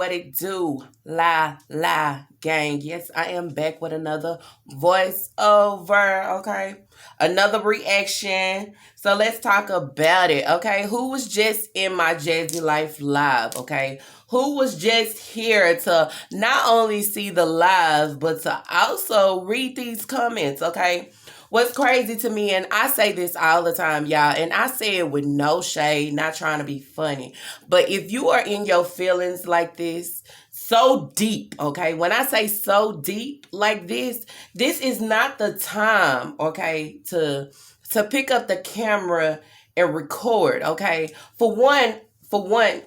what it do? La gang. Yes, I am back with another voiceover, okay? Another reaction. So let's talk about it, okay? Who was just in my Jazzy Life live, okay? Who was just here to not only see the live, but to also read these comments, okay? What's crazy to me, and I say this all the time, y'all, and I say it with no shade, not trying to be funny, but if you are in your feelings like this, so deep, okay? When I say so deep like this is not the time, okay, to pick up the camera and record, okay? For one, for one,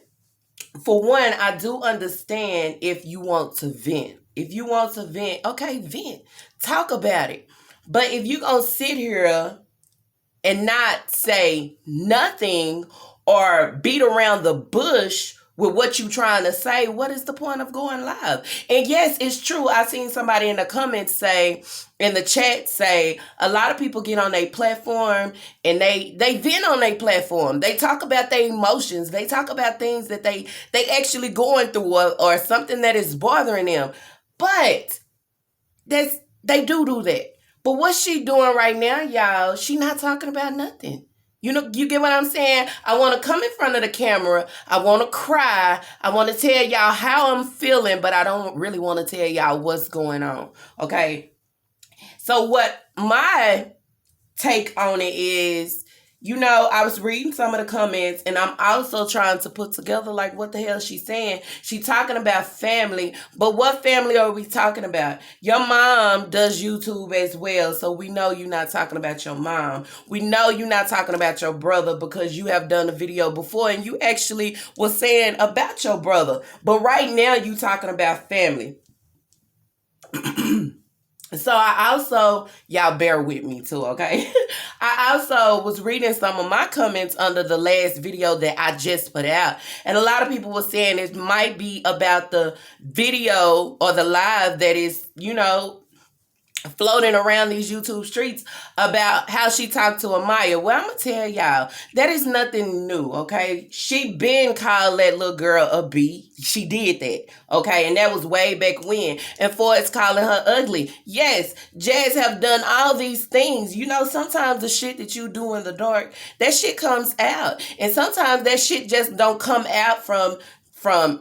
I do understand if you want to vent. If you want to vent, okay, vent. Talk about it. But if you gonna sit here and not say nothing or beat around the bush with what you trying to say, what is the point of going live? And yes, it's true. I seen somebody in the comments say, in the chat say, a lot of people get on their platform and they vent on their platform. They talk about their emotions. They talk about things that they actually going through or something that is bothering them. But they do that. But what she doing right now, y'all, she not talking about nothing. You know, you get what I'm saying? I want to come in front of the camera. I want to cry. I want to tell y'all how I'm feeling, but I don't really want to tell y'all what's going on. Okay? So what my take on it is, you know, I was reading some of the comments and I'm also trying to put together like what the hell she's saying. She talking about family, but what family are we talking about? Your mom does YouTube as well, so we know you're not talking about your mom. We know you're not talking about your brother because you have done a video before and you actually was saying about your brother. But right now you talking about family. So I also, y'all bear with me too, okay? I also was reading some of my comments under the last video that I just put out. And a lot of people were saying it might be about the video or the live that is, you know, floating around these YouTube streets about how she talked to Amaya. Well, I'm going to tell y'all, that is nothing new, okay? She been called that little girl a B. She did that, okay? And that was way back when. And for it's calling her ugly. Yes, Jazz have done all these things. You know, sometimes the shit that you do in the dark, that shit comes out. And sometimes that shit just don't come out from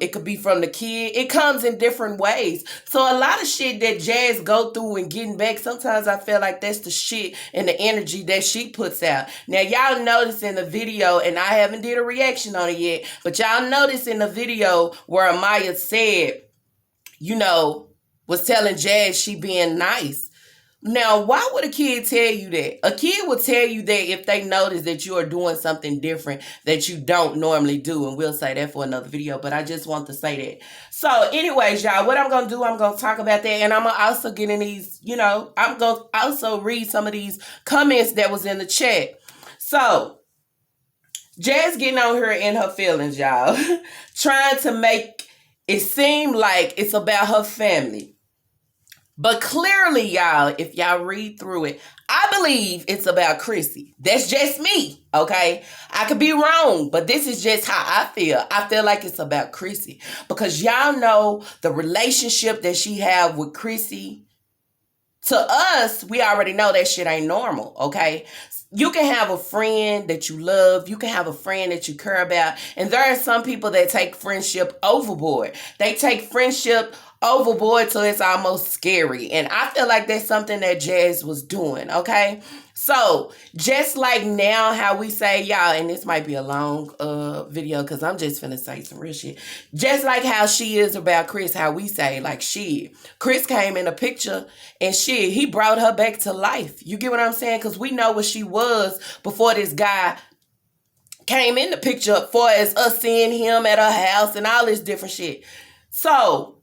it could be from the kid. It comes in different ways. So a lot of shit that Jazz go through and getting back, sometimes I feel like that's the shit and the energy that she puts out. Now y'all notice in the video, and I haven't did a reaction on it yet, but y'all notice in the video where Amaya said, you know, was telling Jazz she being nice. Now, why would a kid tell you that? A kid will tell you that if they notice that you are doing something different that you don't normally do. And we'll say that for another video, but I just want to say that. So anyways, y'all, what I'm going to do, I'm going to talk about that. And I'm going to also get in these, you know, I'm going to also read some of these comments that was in the chat. So, Jazz getting on her in her feelings, y'all. Trying to make it seem like it's about her family. But clearly, y'all, if y'all read through it, I believe it's about Chrissy. That's just me, okay? I could be wrong, but this is just how I feel. I feel like it's about Chrissy. Because y'all know the relationship that she have with Chrissy. To us, we already know that shit ain't normal, okay? You can have a friend that you love. You can have a friend that you care about. And there are some people that take friendship overboard. They take friendship overboard till it's almost scary. And I feel like that's something that Jazz was doing, okay? So, just like now how we say, y'all, and this might be a long video because I'm just finna say some real shit. Just like how she is about Chris, how we say, like, shit. Chris came in a picture and shit, he brought her back to life. You get what I'm saying? Because we know what she was before this guy came in the picture for as us seeing him at her house and all this different shit. So,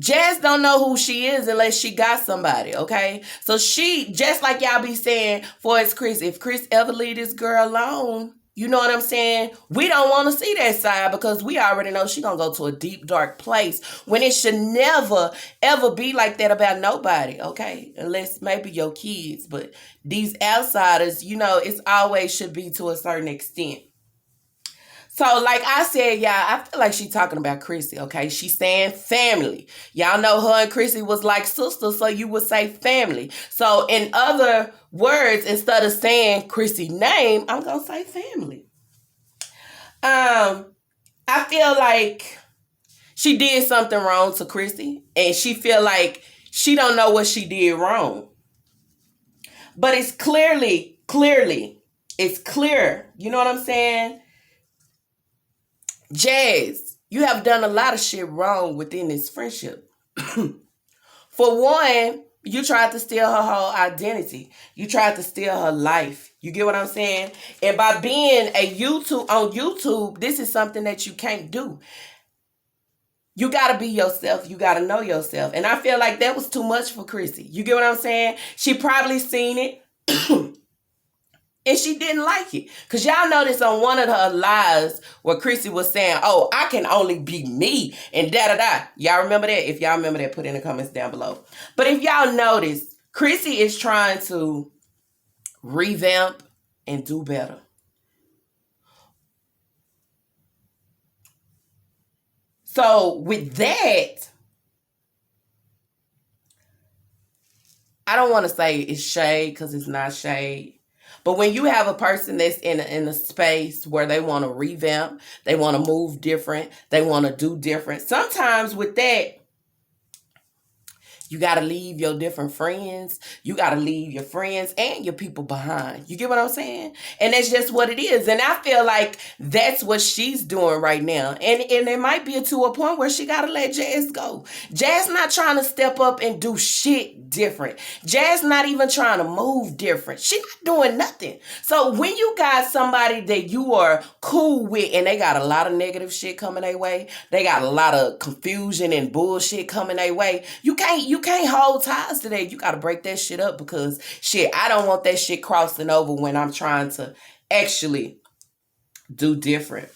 Jazz don't know who she is unless she got somebody, okay? So she, just like y'all be saying, for it's Chris, if Chris ever leave this girl alone, you know what I'm saying? We don't want to see that side because we already know she gonna go to a deep, dark place when it should never, ever be like that about nobody, okay? Unless maybe your kids, but these outsiders, you know, it's always should be to a certain extent. So, like I said, y'all, I feel like she talking about Chrissy, okay? She's saying family. Y'all know her and Chrissy was like sisters, so you would say family. So, in other words, instead of saying Chrissy's name, I'm going to say family. I feel like she did something wrong to Chrissy, and she feel like she don't know what she did wrong. But it's it's clear. You know what I'm saying? Jazz, you have done a lot of shit wrong within this friendship. For one, you tried to steal her whole identity. You tried to steal her life. You get what I'm saying? And by being on YouTube, this is something that you can't do. You got to be yourself. You got to know yourself. And I feel like that was too much for Chrissy. You get what I'm saying? She probably seen it. And she didn't like it. Because y'all noticed on one of her lives where Chrissy was saying, oh, I can only be me and da-da-da. Y'all remember that? If y'all remember that, put in the comments down below. But if y'all notice, Chrissy is trying to revamp and do better. So with that, I don't want to say it's shade because it's not shade. But when you have a person that's in a space where they want to revamp, they want to move different, they want to do different. Sometimes with that, you got to leave your different friends. You got to leave your friends and your people behind. You get what I'm saying? And that's just what it is. And I feel like that's what she's doing right now. And it might be to a point where she got to let Jazz go. Jazz not trying to step up and do shit different. Jazz not even trying to move different. She not doing nothing. So when you got somebody that you are cool with and they got a lot of negative shit coming their way, they got a lot of confusion and bullshit coming their way, you can't hold ties to that. You got to break that shit up because shit, I don't want that shit crossing over when I'm trying to actually do different.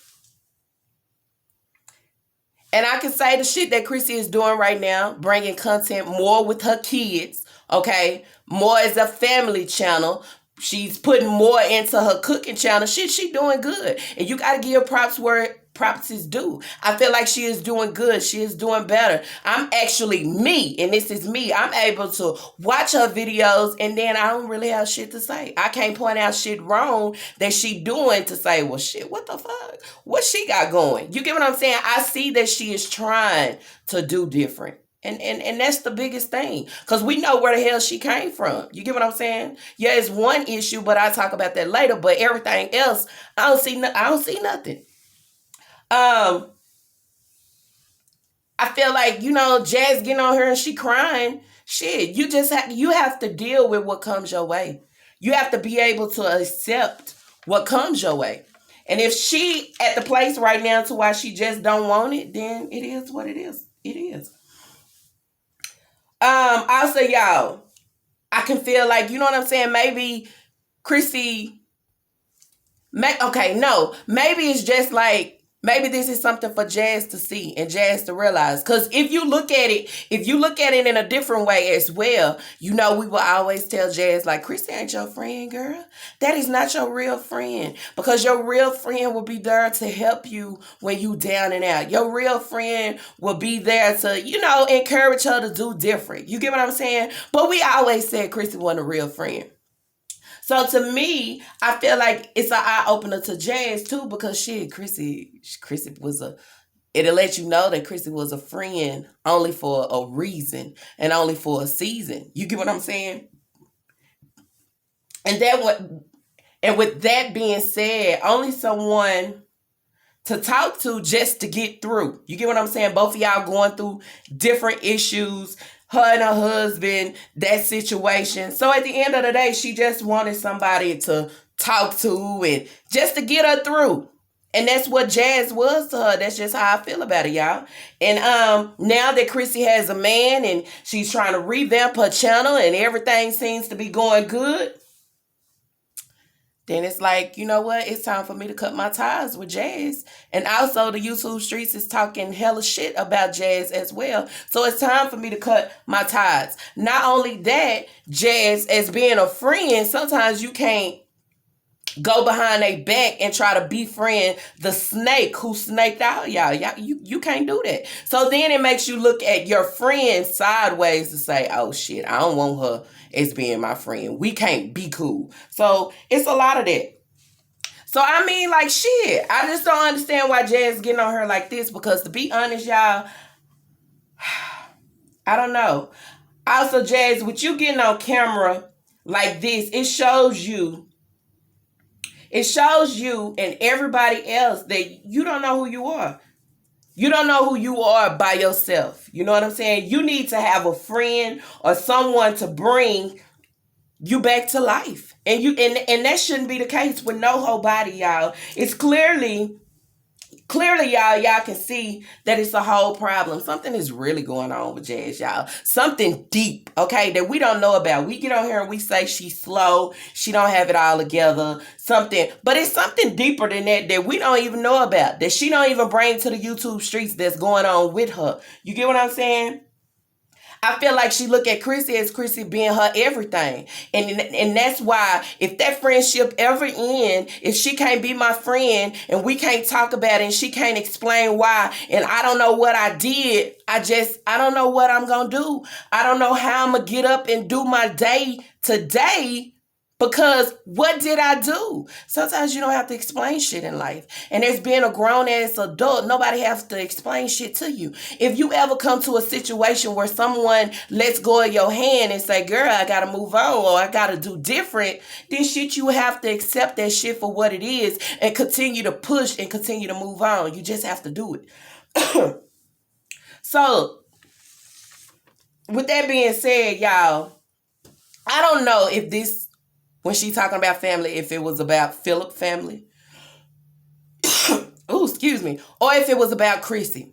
And I can say the shit that Chrissy is doing right now, bringing content more with her kids, okay? More as a family channel. She's putting more into her cooking channel. Shit, she doing good. And you got to give props where props is due. I feel like she is doing good. She is doing better. I'm actually me, and this is me. I'm able to watch her videos, and then I don't really have shit to say. I can't point out shit wrong that she doing to say, well, shit, what the fuck? What she got going? You get what I'm saying? I see that she is trying to do different. And that's the biggest thing. Because we know where the hell she came from. You get what I'm saying? Yeah, it's one issue, but I'll talk about that later. But everything else, I don't see nothing. I feel like, Jazz getting on her and she crying. Shit, you have to deal with what comes your way. You have to be able to accept what comes your way. And if she at the place right now to why she just don't want it, then it is what it is. It is. Also, y'all, I can feel like, you know what I'm saying? Maybe Chrissy, maybe it's just like, maybe this is something for Jazz to see and Jazz to realize. Because if you look at it in a different way as well, we will always tell Jazz, like, Chrissy ain't your friend, girl. That is not your real friend. Because your real friend will be there to help you when you down and out. Your real friend will be there to, encourage her to do different. You get what I'm saying? But we always said Chrissy wasn't a real friend. So to me, I feel like it's an eye-opener to Jazz too, because Chrissy it'll let you know that Chrissy was a friend only for a reason and only for a season. You get what I'm saying? And with that being said, only someone to talk to just to get through. You get what I'm saying? Both of y'all going through different issues. Her and her husband, that situation. So at the end of the day, she just wanted somebody to talk to and just to get her through. And that's what Jazz was to her. That's just how I feel about it, y'all. And now that Chrissy has a man and she's trying to revamp her channel and everything seems to be going good, then it's like, you know what? It's time for me to cut my ties with Jazz. And also the YouTube streets is talking hella shit about Jazz as well. So it's time for me to cut my ties. Not only that, Jazz, as being a friend, sometimes you can't go behind their back and try to befriend the snake who snaked out y'all. You can't do that. So then it makes you look at your friend sideways to say, oh shit, I don't want her as being my friend. We can't be cool. So it's a lot of that. So I mean, like, shit, I just don't understand why Jazz getting on her like this, because to be honest, y'all, I don't know. Also, Jazz, with you getting on camera like this, it shows you and everybody else that you don't know who you are. You don't know who you are by yourself. You know what I'm saying? You need to have a friend or someone to bring you back to life. And that shouldn't be the case with no whole body, y'all. It's clearly y'all can see that it's a whole problem. Something is really going on with Jazz, y'all. Something deep, okay, that we don't know about. We get on here and we say she's slow, she don't have it all together, something, but it's something deeper than that we don't even know about, that she don't even bring to the YouTube streets that's going on with her. You get what I'm saying? I feel like she look at Chrissy as Chrissy being her everything. And that's why if that friendship ever end, if she can't be my friend and we can't talk about it and she can't explain why, and I don't know what I did, I don't know what I'm going to do. I don't know how I'm going to get up and do my day today. Because what did I do? Sometimes you don't have to explain shit in life. And as being a grown-ass adult, nobody has to explain shit to you. If you ever come to a situation where someone lets go of your hand and say, girl, I got to move on or I got to do different, then shit, you have to accept that shit for what it is and continue to push and continue to move on. You just have to do it. So, with that being said, y'all, I don't know if this, when she talking about family, if it was about Philip family. Oh, excuse me. Or if it was about Chrissy.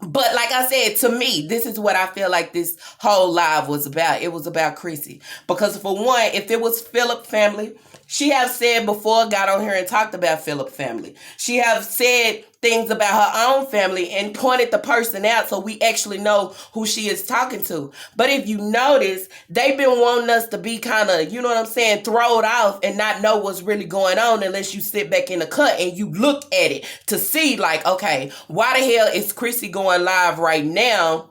But like I said, to me, this is what I feel like this whole live was about. It was about Chrissy. Because for one, if it was Philip family, she have said before, got on here and talked about Philip family. She have said things about her own family and pointed the person out so we actually know who she is talking to. But if you notice, they've been wanting us to be kind of, you know what I'm saying, thrown off and not know what's really going on unless you sit back in the cut and you look at it to see like, okay, why the hell is Chrissy going live right now?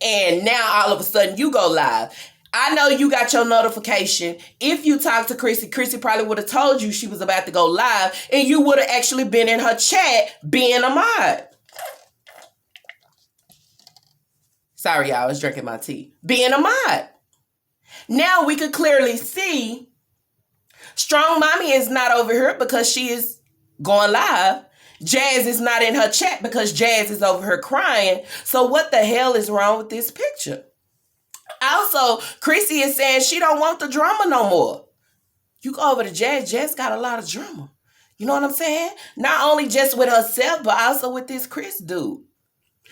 And now all of a sudden you go live. I know you got your notification. If you talked to Chrissy, Chrissy probably would have told you she was about to go live and you would have actually been in her chat being a mod. Sorry, y'all, I was drinking my tea. Being a mod. Now we could clearly see Strong Mommy is not over here because she is going live. Jazz is not in her chat because Jazz is over here crying. So what the hell is wrong with this picture? Also, Chrissy is saying she don't want the drama no more. You go over to Jazz. Jazz got a lot of drama. You know what I'm saying? Not only just with herself, but also with this Chris dude.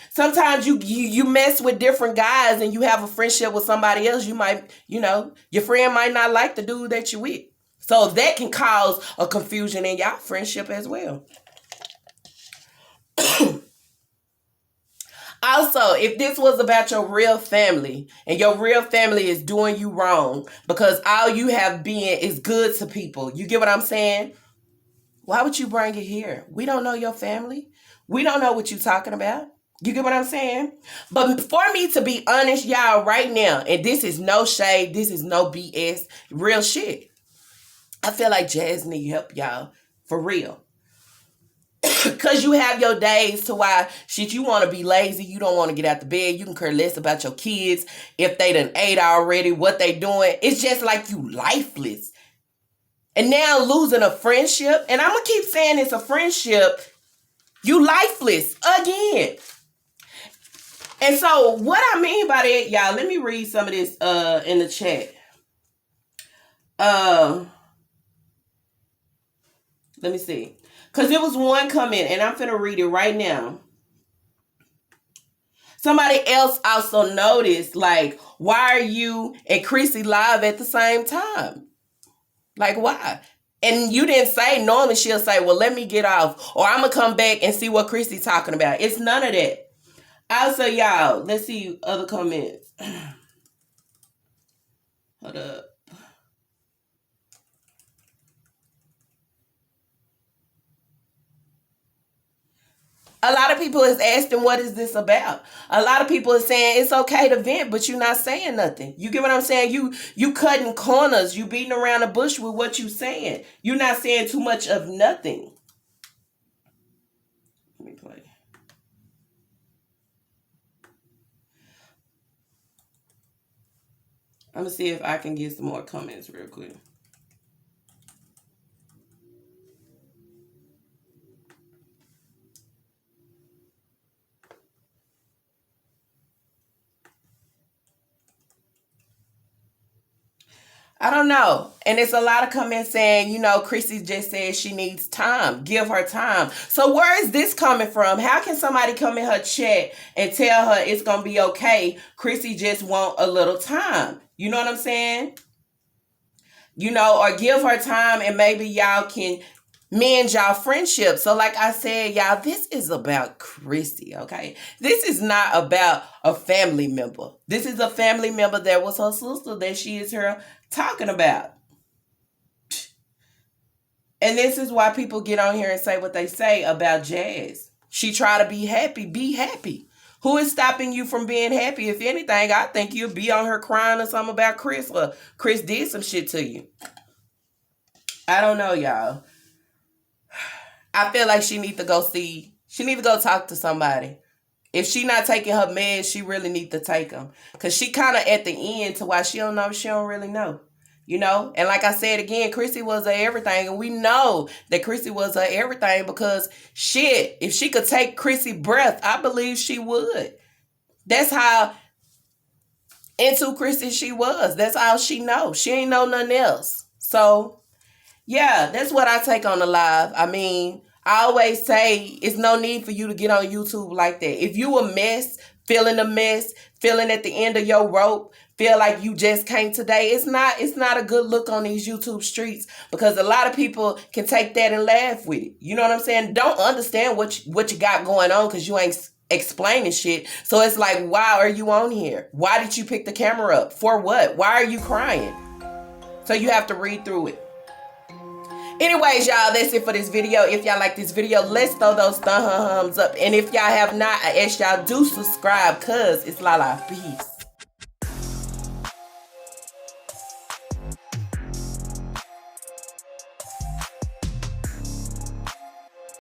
Sometimes you mess with different guys and you have a friendship with somebody else. You might, your friend might not like the dude that you with. So that can cause a confusion in y'all friendship as well. Also, if this was about your real family and your real family is doing you wrong because all you have been is good to people, you get what I'm saying? Why would you bring it here? We don't know your family. We don't know what you're talking about. You get what I'm saying? But for me to be honest, y'all, right now, and this is no shade, this is no BS, real shit. I feel like Jazz need help, y'all, for real. Because you have your days to why shit you want to be lazy, you don't want to get out the bed, you can care less about your kids, if they done ate already, what they doing. It's just like you lifeless. And now losing a friendship, and I'm going to keep saying it's a friendship, you lifeless again. And so what I mean by that, y'all, let me read some of this in the chat. Let me see. Because it was one comment, and I'm finna read it right now. Somebody else also noticed, like, why are you and Chrissy live at the same time? Like, why? And you didn't say, normally she'll say, well, let me get off, or I'm going to come back and see what Chrissy's talking about. It's none of that. Also, y'all, let's see other comments. Hold up. A lot of people is asking, what is this about? A lot of people are saying it's okay to vent, but you're not saying nothing. You get what I'm saying? You cutting corners. You beating around the bush with what you saying. You're not saying too much of nothing. Let me play. I'm going to see if I can get some more comments real quick. I don't know. And it's a lot of comments saying, you know, Chrissy just said she needs time. Give her time. So where is this coming from? How can somebody come in her chat and tell her it's going to be okay? Chrissy just want a little time. You know what I'm saying? You know, or give her time and maybe y'all can mend y'all friendship. So like I said, y'all, this is about Chrissy, okay? This is not about a family member. This is a family member that was her sister that she is here talking about. And this is why people get on here and say what they say about Jazz. She try to be happy. Be happy. Who is stopping you from being happy? If anything, I think you'll be on her crying or something about Chris, or Chris did some shit to you. I don't know, y'all. I feel like she need to go talk to somebody. If she not taking her meds, she really need to take them. Because she kind of at the end to why she don't know, she don't really know. You know? And like I said again, Chrissy was her everything. And we know that Chrissy was her everything because shit, if she could take Chrissy breath, I believe she would. That's how into Chrissy she was. That's all she knows. She ain't know nothing else. So, yeah, that's what I take on the live. I mean, I always say it's no need for you to get on YouTube like that. If you a mess, feeling at the end of your rope, feel like you just came today, it's not a good look on these YouTube streets because a lot of people can take that and laugh with it. You know what I'm saying? Don't understand what you got going on because you ain't explaining shit. So it's like, why are you on here? Why did you pick the camera up? For what? Why are you crying? So you have to read through it. Anyways, y'all, that's it for this video. If y'all like this video, let's throw those thumbs up. And if y'all have not, I ask y'all do subscribe because it's Lala. Peace.